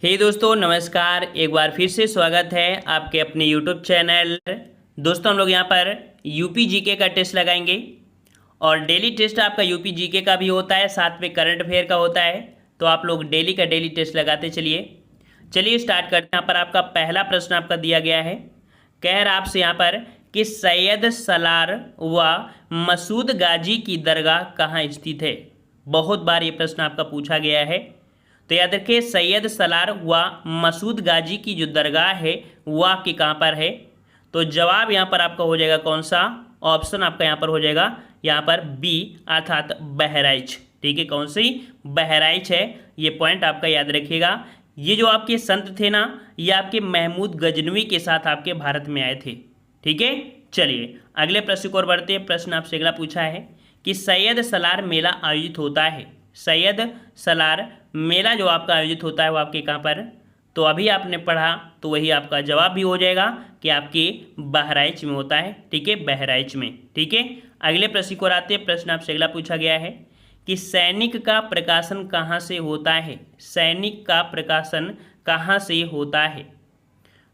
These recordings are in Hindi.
हे दोस्तों नमस्कार। एक बार फिर से स्वागत है आपके अपने यूट्यूब चैनल। दोस्तों हम लोग यहाँ पर यूपी जीके का टेस्ट लगाएंगे और डेली टेस्ट आपका यूपी जीके का भी होता है, साथ में करंट अफेयर का होता है। तो आप लोग डेली का डेली टेस्ट लगाते चलिए स्टार्ट करते हैं। यहाँ पर आपका पहला प्रश्न आपका दिया गया है, कह रहा आपसे यहाँ पर कि सैयद सलार व मसूद गाजी की दरगाह कहाँ स्थित है। बहुत बार ये प्रश्न आपका पूछा गया है, तो याद रखिए सैयद सलार व मसूद गाजी की जो दरगाह है वह आपकी कहाँ पर है। तो जवाब यहाँ पर आपका हो जाएगा कौन सा, ऑप्शन आपका यहाँ पर हो जाएगा यहाँ पर बी अर्थात बहराइच। ठीक है, कौन सी, बहराइच है। ये पॉइंट आपका याद रखिएगा। ये जो आपके संत थे ना, ये आपके महमूद गजनवी के साथ आपके भारत में आए थे। ठीक है, चलिए अगले प्रश्न को और बढ़ते हैं। प्रश्न आपसे अगला पूछा है कि सैयद सलार मेला आयोजित होता है। सैयद सलार मेला जो आपका आयोजित होता है वो आपके कहाँ पर, तो अभी आपने पढ़ा तो वही आपका जवाब भी हो जाएगा कि आपके बहराइच में होता है। ठीक है, बहराइच में। ठीक है, अगले प्रश्न को आते हैं। प्रश्न आपसे अगला पूछा गया है कि सैनिक का प्रकाशन कहाँ से होता है। सैनिक का प्रकाशन कहाँ से होता है,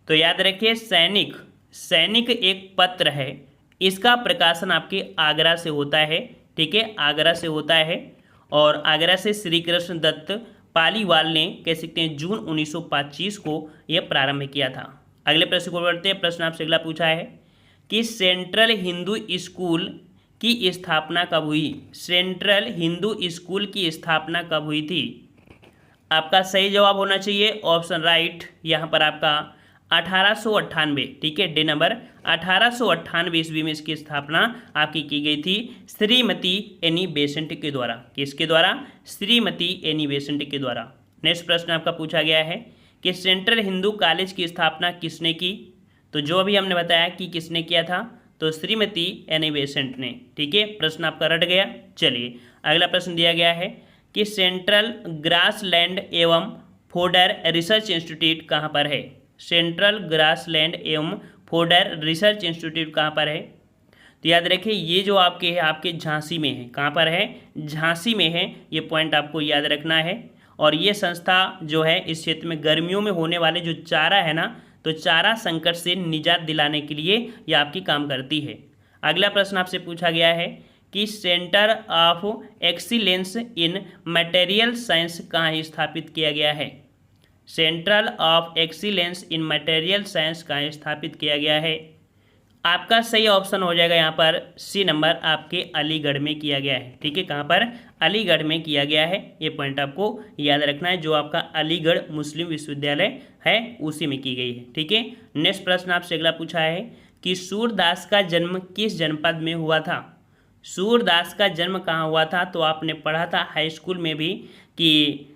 तो याद रखिए सैनिक एक पत्र है, इसका प्रकाशन आपके आगरा से होता है। ठीक है, आगरा से होता है और आगरा से श्री कृष्ण दत्त पालीवाल ने कह सकते हैं जून 1925 को यह प्रारंभ किया था। अगले प्रश्न को बढ़ते हैं। प्रश्न आपसे अगला पूछा है कि सेंट्रल हिंदू स्कूल की स्थापना कब हुई। सेंट्रल हिंदू स्कूल की स्थापना कब हुई थी। आपका सही जवाब होना चाहिए ऑप्शन राइट, यहाँ पर आपका 1898। ठीक है, डे नंबर 1898 ईस्वी में इसकी स्थापना आपकी की गई थी श्रीमती एनी बेसेंट के द्वारा। किसके द्वारा, श्रीमती एनी बेसेंट के द्वारा। नेक्स्ट प्रश्न आपका पूछा गया है कि सेंट्रल हिंदू कॉलेज की स्थापना किसने की। तो जो अभी हमने बताया कि किसने किया था, तो श्रीमती एनी बेसेंट ने। ठीक है, प्रश्न आपका रट गया। चलिए अगला प्रश्न दिया गया है कि सेंट्रल ग्रासलैंड एवं फोडर रिसर्च इंस्टीट्यूट कहाँ पर है। सेंट्रल ग्रासलैंड एवं फोडर रिसर्च इंस्टीट्यूट कहाँ पर है, तो याद रखिए ये जो आपके है आपके झांसी में है। कहाँ पर है, झांसी में है। ये पॉइंट आपको याद रखना है। और ये संस्था जो है इस क्षेत्र में गर्मियों में होने वाले जो चारा है ना, तो चारा संकट से निजात दिलाने के लिए ये आपकी काम करती है। अगला प्रश्न आपसे पूछा गया है कि centre of excellence in material science कहाँ स्थापित किया गया है। Central of excellence in material science कहाँ स्थापित किया गया है। आपका सही ऑप्शन हो जाएगा यहाँ पर सी नंबर, आपके अलीगढ़ में किया गया है। ठीक है, कहाँ पर, अलीगढ़ में किया गया है। ये पॉइंट आपको याद रखना है, जो आपका अलीगढ़ मुस्लिम विश्वविद्यालय है उसी में की गई है। ठीक है, नेक्स्ट प्रश्न आपसे अगला पूछा है कि सूरदास का जन्म किस जनपद में हुआ था। सूरदास का जन्म कहाँ हुआ था, तो आपने पढ़ा था हाई स्कूल में भी कि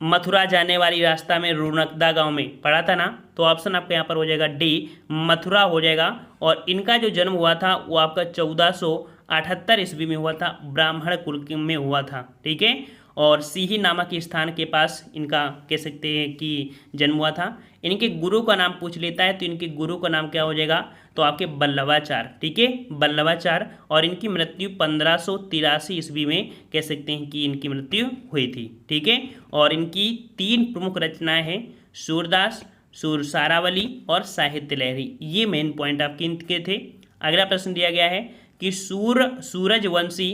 मथुरा जाने वाली रास्ता में रुनकदा गांव में पढ़ा था ना। तो ऑप्शन आपका यहाँ पर हो जाएगा डी, मथुरा हो जाएगा। और इनका जो जन्म हुआ था वो आपका 1478 ईस्वी में हुआ था, ब्राह्मण कुल में हुआ था। ठीक है, और सीही नामक स्थान के पास इनका कह सकते हैं कि जन्म हुआ था। इनके गुरु का नाम पूछ लेता है, तो इनके गुरु का नाम क्या हो जाएगा, तो आपके बल्लभाचार्य। ठीक है, बल्लभाचार्य। और इनकी मृत्यु 1583 ईस्वी में कह सकते हैं कि इनकी मृत्यु हुई थी। ठीक है, और इनकी 3 प्रमुख रचनाएं हैं, सूरदास, सुरसारावली और साहित्य लहरी। ये मेन पॉइंट आपके इनके थे। अगला प्रश्न दिया गया है कि सूरजवंशी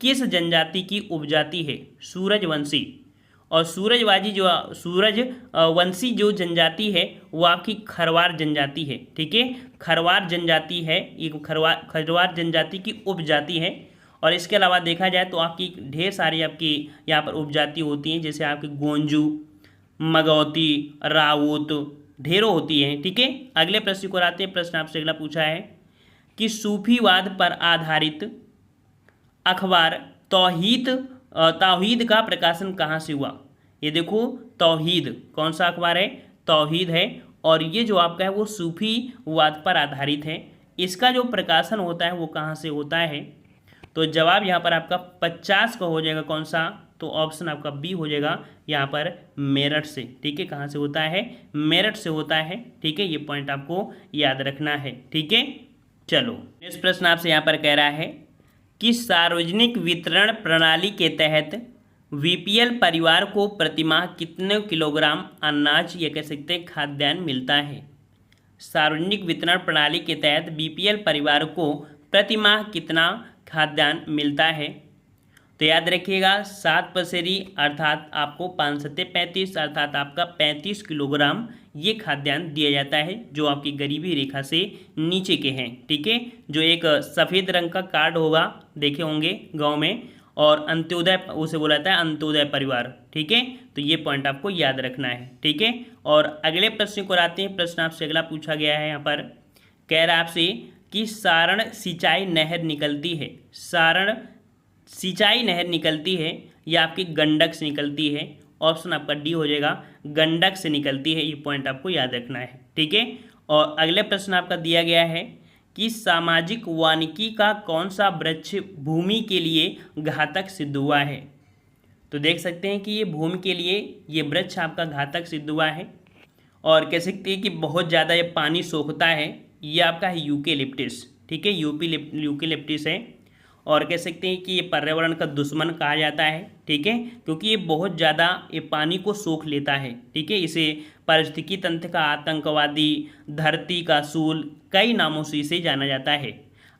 किस जनजाति की उपजाति है। सूरजवंशी और सूरजवाजी जो सूरजवंशी जो जनजाति है वो आपकी खरवार जनजाति है। ठीक है, खरवार जनजाति है, ये खरवार जनजाति की उपजाति है। और इसके अलावा देखा जाए तो आपकी ढेर सारी आपकी यहाँ पर उपजाति होती हैं, जैसे आपकी गोंजू, मगौती, राउत, ढेरों होती हैं। ठीक है, अगले प्रश्न को आते हैं। प्रश्न आपसे अगला पूछा है कि सूफीवाद पर आधारित अखबार तौहीद का प्रकाशन कहाँ से हुआ। ये देखो तौहीद, कौन सा अखबार है, तौहीद है। और ये जो आपका है वो सूफीवाद पर आधारित है। इसका जो प्रकाशन होता है वो कहाँ से होता है, तो जवाब यहाँ पर आपका 50 का हो जाएगा कौन सा, तो ऑप्शन आपका बी हो जाएगा यहाँ पर मेरठ से। ठीक है, कहाँ से होता है, मेरठ से होता है। ठीक है, ये पॉइंट आपको याद रखना है। ठीक है, चलो नेक्स्ट प्रश्न आपसे यहाँ पर कह रहा है कि सार्वजनिक वितरण प्रणाली के तहत बीपीएल परिवार को प्रतिमाह कितने किलोग्राम अनाज या कह सकते हैं खाद्यान्न मिलता है। सार्वजनिक वितरण प्रणाली के तहत बीपीएल परिवार को प्रतिमाह कितना खाद्यान्न मिलता है। तो याद रखिएगा 7 पसेरी अर्थात आपको 5 सत्ते 35 अर्थात आपका 35 किलोग्राम ये खाद्यान्न दिया जाता है जो आपकी गरीबी रेखा से नीचे के हैं। ठीक है, जो एक सफ़ेद रंग का कार्ड होगा देखे होंगे गांव में, और अंत्योदय उसे बोला जाता है अंत्योदय परिवार। ठीक है, तो ये पॉइंट आपको याद रखना है। ठीक है, और अगले प्रश्न को आते हैं। प्रश्न आपसे अगला पूछा गया है यहाँ पर, कह रहा है आपसे कि सारण सिंचाई नहर निकलती है, सारण सिंचाई नहर निकलती है या आपकी गंडक से निकलती है। ऑप्शन आपका डी हो जाएगा, गंडक से निकलती है। ये पॉइंट आपको याद रखना है। ठीक है, और अगले प्रश्न आपका दिया गया है कि सामाजिक वानिकी का कौन सा वृक्ष भूमि के लिए घातक सिद्ध हुआ है। तो देख सकते हैं कि ये भूमि के लिए ये वृक्ष आपका घातक सिद्ध हुआ है, और कह सकते हैं कि बहुत ज़्यादा ये पानी सोखता है। ये आपका है यूकेलिप्टिस। ठीक है, यूकेलिप्टिस है, और कह सकते हैं कि ये पर्यावरण का दुश्मन कहा जाता है। ठीक है, क्योंकि ये बहुत ज़्यादा ये पानी को सोख लेता है। ठीक है, इसे पारिस्थितिकी तंत्र का आतंकवादी, धरती का सूल, कई नामों से इसे जाना जाता है।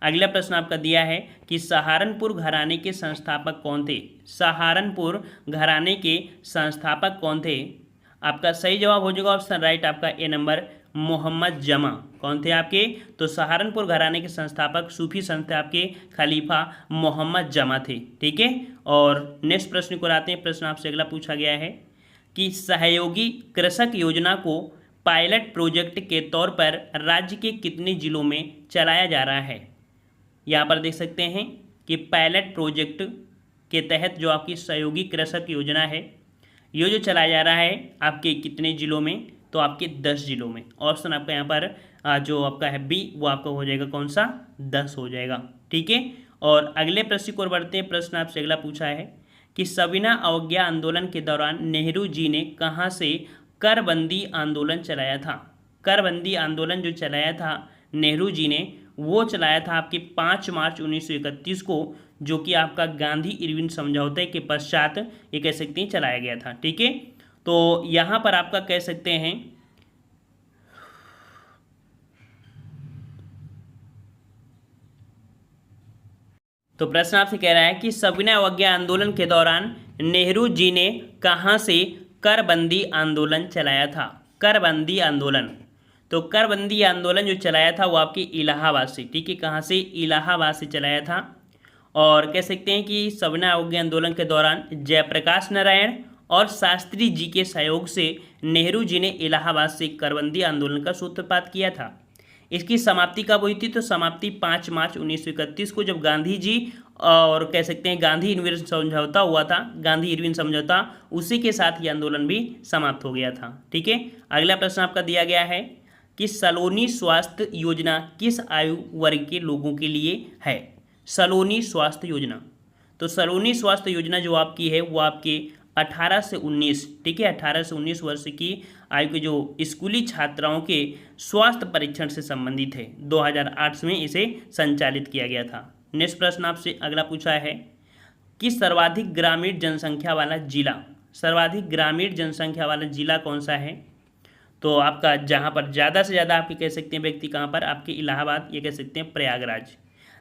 अगला प्रश्न आपका दिया है कि सहारनपुर घराने के संस्थापक कौन थे। सहारनपुर घराने के संस्थापक कौन थे। आपका सही जवाब हो जाएगा ऑप्शन राइट आपका ए नंबर, मोहम्मद जमा। कौन थे आपके, तो सहारनपुर घराने के संस्थापक सूफी संत आपके खलीफा मोहम्मद जमा थे। ठीक है, और नेक्स्ट प्रश्न को आते हैं। प्रश्न आपसे अगला पूछा गया है कि सहयोगी कृषक योजना को पायलट प्रोजेक्ट के तौर पर राज्य के कितने जिलों में चलाया जा रहा है। यहाँ पर देख सकते हैं कि पायलट प्रोजेक्ट के तहत जो आपकी सहयोगी कृषक योजना है, ये जो चलाया जा रहा है आपके कितने जिलों में, तो आपके 10 जिलों में। ऑप्शन आपका यहाँ पर जो आपका है बी, वो आपका हो जाएगा कौन सा, 10 हो जाएगा। ठीक है, और अगले प्रश्न को बढ़ते हैं। प्रश्न आपसे अगला पूछा है कि सविनय अवज्ञा आंदोलन के दौरान नेहरू जी ने कहाँ से करबंदी आंदोलन चलाया था। करबंदी आंदोलन जो चलाया था नेहरू जी ने, वो चलाया था आपके 5 मार्च 1931 को, जो कि आपका गांधी इरविन समझौते के पश्चात ये कह सकते हैं चलाया गया था। ठीक है, तो यहाँ पर आपका कह सकते हैं तो प्रश्न आपसे कह रहा है कि सविनय अवज्ञा आंदोलन के दौरान नेहरू जी ने कहाँ से करबंदी आंदोलन चलाया था। करबंदी आंदोलन, तो करबंदी आंदोलन जो चलाया था वो आपके इलाहाबाद से। ठीक है, कहाँ से, इलाहाबाद से चलाया था। और कह सकते हैं कि सविनय अवज्ञा आंदोलन के दौरान जयप्रकाश नारायण और शास्त्री जी के सहयोग से नेहरू जी ने इलाहाबाद से करबंदी आंदोलन का सूत्रपात किया था। इसकी समाप्ति कब हुई थी, तो समाप्ति 5 मार्च 1931 को, जब गांधी जी और कह सकते हैं गांधी इरविन समझौता हुआ था, गांधी इरविन समझौता, उसी के साथ ये आंदोलन भी समाप्त हो गया था। ठीक है, अगला प्रश्न आपका दिया गया है कि सलोनी स्वास्थ्य योजना किस आयु वर्ग के लोगों के लिए है। सलोनी स्वास्थ्य योजना, तो सलोनी स्वास्थ्य योजना जो आपकी है वो आपके 18 से 19, ठीक है, 18 से 19 वर्ष की आयु के जो स्कूली छात्राओं के स्वास्थ्य परीक्षण से संबंधित है। 2008 में इसे संचालित किया गया था। नेक्स्ट प्रश्न आपसे अगला पूछा है कि सर्वाधिक ग्रामीण जनसंख्या वाला जिला, सर्वाधिक ग्रामीण जनसंख्या वाला जिला कौन सा है। तो आपका जहाँ पर ज़्यादा से ज़्यादा आपके कह सकते हैं व्यक्ति कहाँ पर, आपके इलाहाबाद, ये कह सकते हैं प्रयागराज।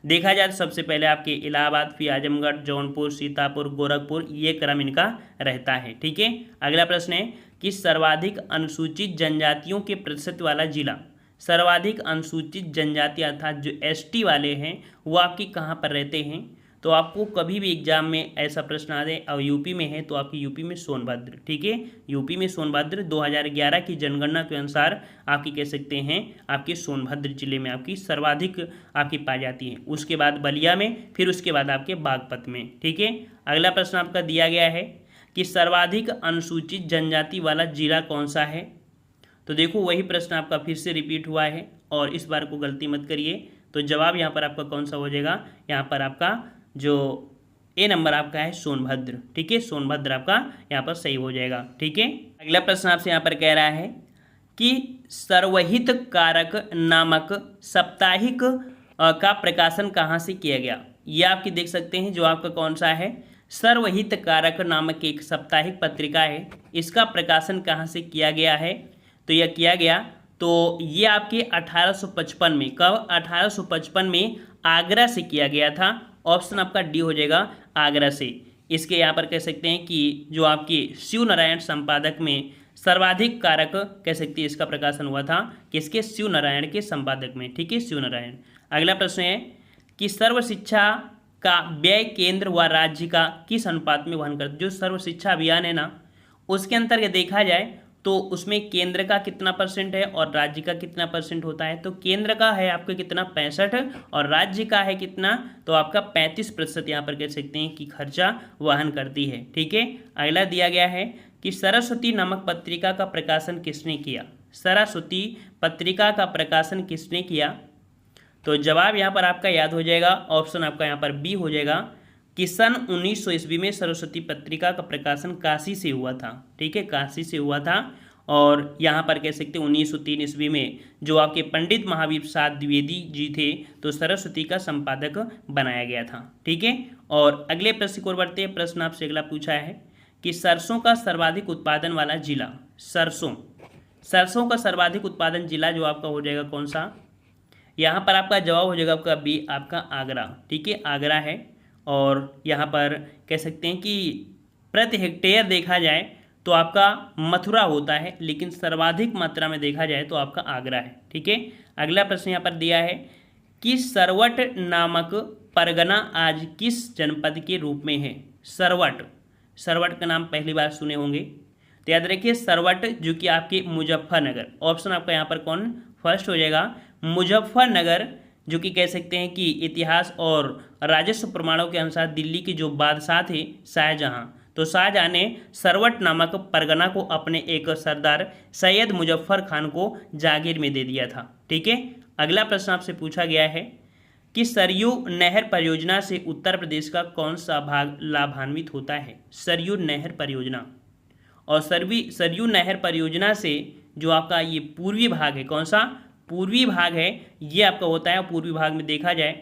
देखा जाए तो सबसे पहले आपके इलाहाबाद, फिर आजमगढ़, जौनपुर, सीतापुर, गोरखपुर, ये क्रम इनका रहता है। ठीक है, अगला प्रश्न है कि सर्वाधिक अनुसूचित जनजातियों के प्रतिशत वाला जिला, सर्वाधिक अनुसूचित जनजाति अर्थात जो एसटी वाले हैं वो आपकी कहाँ पर रहते हैं। तो आपको कभी भी एग्जाम में ऐसा प्रश्न आ जाए और यूपी में है तो आपकी यूपी में सोनभद्र। ठीक है, यूपी में सोनभद्र 2011 की जनगणना के अनुसार आपकी कह सकते हैं आपके सोनभद्र जिले में आपकी सर्वाधिक आपकी पाई जाती है। उसके बाद बलिया में, फिर उसके बाद आपके बागपत में। ठीक है, अगला प्रश्न आपका दिया गया है कि सर्वाधिक अनुसूचित जनजाति वाला जिला कौन सा है। तो देखो वही प्रश्न आपका फिर से रिपीट हुआ है और इस बार को गलती मत करिए। तो जवाब यहाँ पर आपका कौन सा हो जाएगा, यहाँ पर आपका जो ए नंबर आपका है सोनभद्र। ठीक है, सोनभद्र आपका यहाँ पर सही हो जाएगा। ठीक है, अगला प्रश्न आपसे यहाँ पर कह रहा है कि सर्वहित कारक नामक साप्ताहिक का प्रकाशन कहाँ से किया गया। ये आपकी देख सकते हैं जो आपका कौन सा है, सर्वहितकारक नामक एक साप्ताहिक पत्रिका है, इसका प्रकाशन कहाँ से किया गया है? तो यह किया गया, तो ये आपके 1855 में, कब? 1855 में आगरा से किया गया था। ऑप्शन आपका डी हो जाएगा, आगरा से। इसके यहाँ पर कह सकते हैं कि जो आपके शिव नारायण संपादक में सर्वाधिक कारक कह सकते हैं इसका प्रकाशन हुआ था, किसके? शिव नारायण के संपादक में, ठीक है, शिव नारायण। अगला प्रश्न है कि सर्व शिक्षा का व्यय केंद्र व राज्य का किस अनुपात में वहन करता? जो सर्व शिक्षा अभियान है ना, उसके अंतर्गत देखा जाए तो उसमें केंद्र का कितना परसेंट है और राज्य का कितना परसेंट होता है? तो केंद्र का है आपका कितना? 65, और राज्य का है कितना? तो आपका 35% यहाँ पर कह सकते हैं कि खर्चा वहन करती है, ठीक है। अगला दिया गया है कि सरस्वती नामक पत्रिका का प्रकाशन किसने किया? सरस्वती पत्रिका का प्रकाशन किसने किया? तो जवाब यहाँ पर आपका याद हो जाएगा, ऑप्शन आपका यहाँ पर बी हो जाएगा कि सन 1900 ईस्वी में सरस्वती पत्रिका का प्रकाशन काशी से हुआ था, ठीक है, काशी से हुआ था। और यहाँ पर कह सकते हैं 1903 ईस्वी में जो आपके पंडित महावीर प्रसाद द्विवेदी जी थे, तो सरस्वती का संपादक बनाया गया था, ठीक है। और अगले प्रश्न की ओर बढ़ते हैं। प्रश्न आपसे अगला पूछा है कि सरसों का सर्वाधिक उत्पादन वाला जिला, सरसों का सर्वाधिक उत्पादन जिला जो आपका हो जाएगा कौन सा? यहाँ पर आपका जवाब हो जाएगा आपका बी, आपका आगरा, ठीक है, आगरा है। और यहाँ पर कह सकते हैं कि प्रति हेक्टेयर देखा जाए तो आपका मथुरा होता है, लेकिन सर्वाधिक मात्रा में देखा जाए तो आपका आगरा है, ठीक है। अगला प्रश्न यहाँ पर दिया है कि सरवट नामक परगना आज किस जनपद के रूप में है? सरवट का नाम पहली बार सुने होंगे, तो याद रखिए सरवट जो कि आपके मुजफ्फरनगर, ऑप्शन आपका यहाँ पर कौन फर्स्ट हो जाएगा? मुजफ्फरनगर, जो कि कह सकते हैं कि इतिहास और राजस्व प्रमाणों के अनुसार दिल्ली के जो बादशाह थे शाहजहां, तो शाहजहां ने सरवट नामक परगना को अपने एक सरदार सैयद मुजफ्फर खान को जागीर में दे दिया था, ठीक है। अगला प्रश्न आपसे पूछा गया है कि सरयू नहर परियोजना से उत्तर प्रदेश का कौन सा भाग लाभान्वित होता है? सरयू नहर परियोजना, और सरयू नहर परियोजना से जो आपका ये पूर्वी भाग है, कौन सा पूर्वी भाग है, ये आपका होता है। पूर्वी भाग में देखा जाए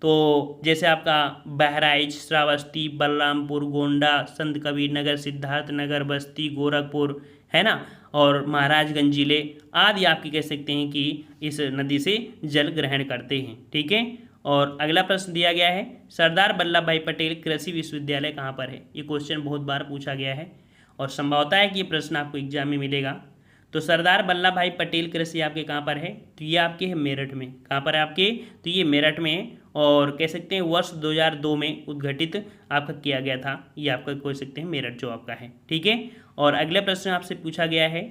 तो जैसे आपका बहराइच, श्रावस्ती, बलरामपुर, गोंडा, संत कबीर नगर, सिद्धार्थ नगर, बस्ती, गोरखपुर, है ना, और महाराजगंज जिले आदि आपके कह सकते हैं कि इस नदी से जल ग्रहण करते हैं, ठीक है। और अगला प्रश्न दिया गया है सरदार वल्लभ भाई पटेल कृषि विश्वविद्यालय कहाँ पर है? ये क्वेश्चन बहुत बार पूछा गया है और संभावता है कि ये प्रश्न आपको एग्जाम में मिलेगा। तो सरदार वल्लभ भाई पटेल कृषि आपके कहाँ पर है? तो ये आपके है मेरठ में। कहाँ पर है आपके? तो ये मेरठ में है, और कह सकते हैं वर्ष 2002 में उद्घाटित आपका किया गया था। ये आपका कह सकते हैं मेरठ जो आपका है, ठीक है। और अगले प्रश्न आपसे पूछा गया है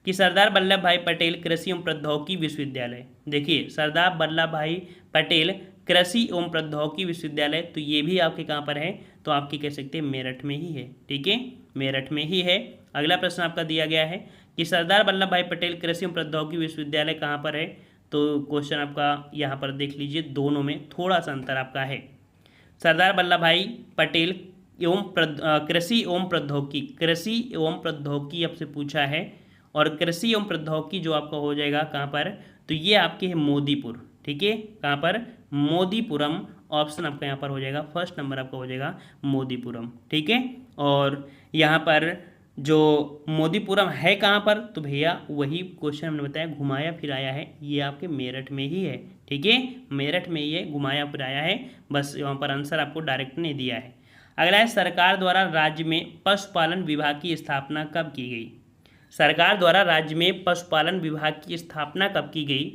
कि सरदार वल्लभ भाई पटेल कृषि एवं प्रौद्योगिकी विश्वविद्यालय, देखिए सरदार वल्लभ भाई पटेल कृषि एवं प्रौद्योगिकी विश्वविद्यालय, तो ये भी आपके कहाँ पर है? तो आपके कह सकते हैं मेरठ में ही है, ठीक है, मेरठ में ही है। अगला प्रश्न आपका दिया गया है कि सरदार वल्लभ भाई पटेल कृषि एवं प्रौद्योगिकी विश्वविद्यालय कहाँ पर है? तो क्वेश्चन आपका यहाँ पर देख लीजिए, दोनों में थोड़ा सा अंतर आपका है। सरदार वल्लभ भाई पटेल एवं कृषि एवं प्रौद्योगिकी आपसे पूछा है, और कृषि एवं प्रौद्योगिकी जो आपका हो जाएगा कहाँ पर? तो ये आपके है मोदीपुर, ठीक है, कहाँ पर? मोदीपुरम। ऑप्शन आपका यहाँ पर हो जाएगा फर्स्ट नंबर आपका हो जाएगा मोदीपुरम, ठीक है। और यहाँ पर जो मोदीपुरम है कहाँ पर? तो भैया वही क्वेश्चन हमने बताया घुमाया फिराया है, ये आपके मेरठ में ही है, ठीक है, मेरठ में ये घुमाया फिराया है, बस यहाँ पर आंसर आपको डायरेक्ट नहीं दिया है। अगला है सरकार द्वारा राज्य में पशुपालन विभाग की स्थापना कब की गई? सरकार द्वारा राज्य में पशुपालन विभाग की स्थापना कब की गई?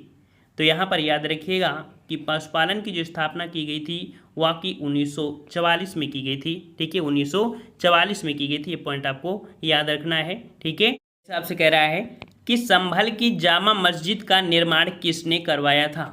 तो यहाँ पर याद रखिएगा कि पशुपालन की जो स्थापना की गई थी वो आपकी 1944 में की गई थी, ठीक है, 1944 में की गई थी, ये पॉइंट आपको याद रखना है, ठीक है। हिसाब से कह रहा है कि संभल की जामा मस्जिद का निर्माण किसने करवाया था?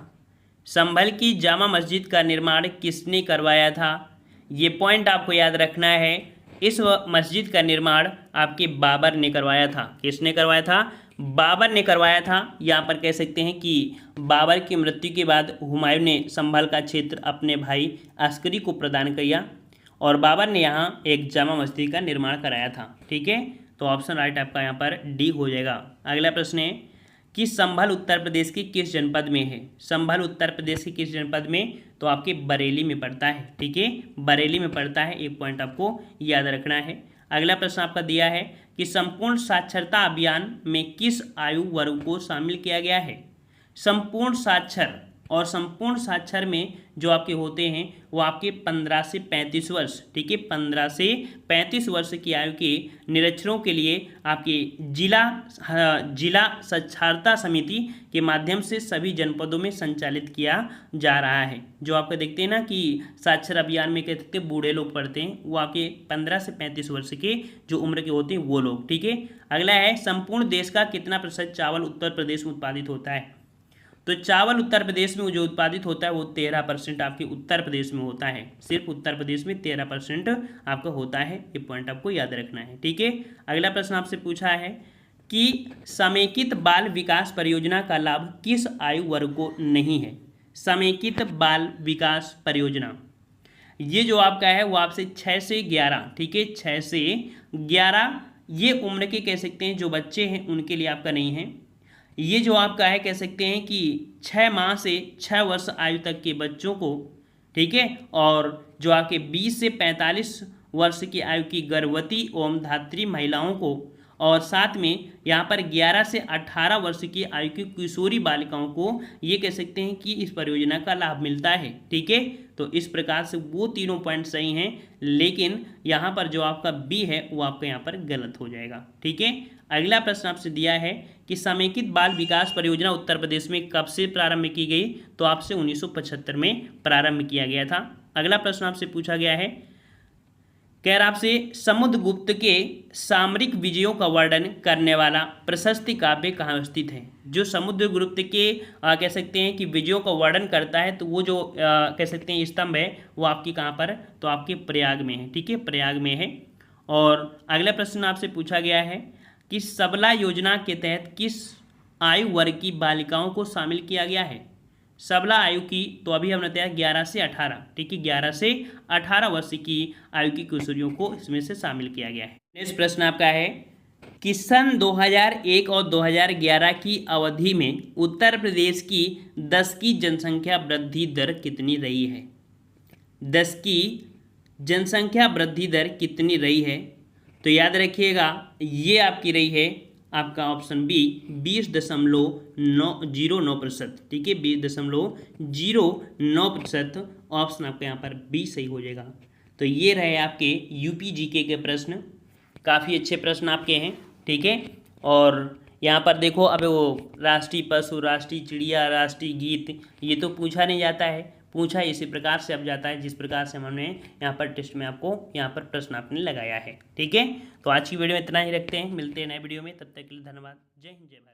संभल की जामा मस्जिद का निर्माण किसने करवाया था? ये पॉइंट आपको याद रखना है। इस मस्जिद का निर्माण आपके बाबर ने करवाया था। किसने करवाया था? बाबर ने करवाया था। यहाँ पर कह सकते हैं कि बाबर की मृत्यु के बाद हुमायूं ने संभल का क्षेत्र अपने भाई अस्करी को प्रदान किया और बाबर ने यहाँ एक जामा मस्जिद का निर्माण कराया था, ठीक है। तो ऑप्शन राइट आपका यहाँ पर डी हो जाएगा। अगला प्रश्न है कि संभल उत्तर प्रदेश के किस जनपद में है। संभल उत्तर प्रदेश के किस जनपद में, तो आपके बरेली में पड़ता है। ठीक है, बरेली में पड़ता है, एक पॉइंट आपको याद रखना है। अगला प्रश्न आपका दिया है कि संपूर्ण साक्षरता अभियान में किस आयु वर्ग को शामिल किया गया है। संपूर्ण साक्षर और संपूर्ण साक्षर में जो आपके होते हैं वो आपके 15 से 35 वर्ष, ठीक है, 15 से 35 वर्ष की आयु के निरक्षरों के लिए आपके जिला साक्षरता समिति के माध्यम से सभी जनपदों में संचालित किया जा रहा है। जो आपको देखते हैं ना कि साक्षर अभियान में क्या कहते हैं, बूढ़े लोग पढ़ते हैं, वो आपके 15 से 35 वर्ष के जो उम्र के होते हैं वो लोग। ठीक है, अगला है संपूर्ण देश का कितना प्रतिशत चावल उत्तर प्रदेश में उत्पादित होता है। तो चावल उत्तर प्रदेश में जो उत्पादित होता है वो 13% आपके उत्तर प्रदेश में होता है। सिर्फ उत्तर प्रदेश में 13% आपका होता है, ये पॉइंट आपको याद रखना है। ठीक है, अगला प्रश्न आपसे पूछा है कि समेकित बाल विकास परियोजना का लाभ किस आयु वर्ग को नहीं है। समेकित बाल विकास परियोजना ये जो आपका है वो आपसे 6 से 11, ठीक है, 6 से 11 ये उम्र के कह सकते हैं जो बच्चे हैं उनके लिए आपका नहीं है। ये जो आपका है कह सकते हैं कि 6 माह से 6 वर्ष आयु तक के बच्चों को, ठीक है, और जो आपके 20 से 45 वर्ष की आयु की गर्भवती एवं धात्री महिलाओं को, और साथ में यहाँ पर 11 से 18 वर्ष की आयु की किशोरी बालिकाओं को ये कह सकते हैं कि इस परियोजना का लाभ मिलता है। ठीक है, तो इस प्रकार से वो तीनों पॉइंट सही हैं, लेकिन यहाँ पर जो आपका बी है वो आपका यहाँ पर गलत हो जाएगा। ठीक है, अगला प्रश्न आपसे दिया है कि समेकित बाल विकास परियोजना उत्तर प्रदेश में कब से प्रारंभ की गई, तो आपसे 1975 में प्रारंभ किया गया था। अगला प्रश्न आपसे पूछा गया है, कह रहा आपसे समुद्रगुप्त के सामरिक विजयों का वर्णन करने वाला प्रशस्ति काव्य कहाँ स्थित है। जो समुद्रगुप्त के कह सकते हैं कि विजयों का वर्णन करता है, तो वो जो कह सकते हैं स्तंभ है वो आपकी कहाँ पर, तो आपके प्रयाग में है। ठीक है, प्रयाग में है। और अगला प्रश्न आपसे पूछा गया है कि सबला योजना के तहत किस आयु वर्ग की बालिकाओं को शामिल किया गया है। सबला आयु की, तो अभी हमने बताया 11 से 18, ठीक है, 11 से 18 वर्ष की आयु की किशोरियों को इसमें से शामिल किया गया है। नेक्स्ट प्रश्न आपका है कि सन 2001 और 2011 की अवधि में उत्तर प्रदेश की 10 की जनसंख्या वृद्धि दर कितनी रही है। 10 की जनसंख्या वृद्धि दर कितनी रही है, तो याद रखिएगा ये आपकी रही है आपका ऑप्शन बी 20.09%। ठीक है, 20.09% ऑप्शन आपका यहाँ पर बी सही हो जाएगा। तो ये रहे आपके यूपी जीके के प्रश्न, काफ़ी अच्छे प्रश्न आपके हैं। ठीक है, और यहाँ पर देखो अब वो राष्ट्रीय पशु, राष्ट्रीय चिड़िया, राष्ट्रीय गीत ये तो पूछा नहीं जाता है, पूछा इसी प्रकार से अब जाता है जिस प्रकार से हमने यहाँ पर टेस्ट में आपको यहाँ पर प्रश्न आपने लगाया है। ठीक है, तो आज की वीडियो में इतना ही रखते हैं, मिलते हैं नए वीडियो में, तब तक के लिए धन्यवाद। जय हिंद, जय भारत।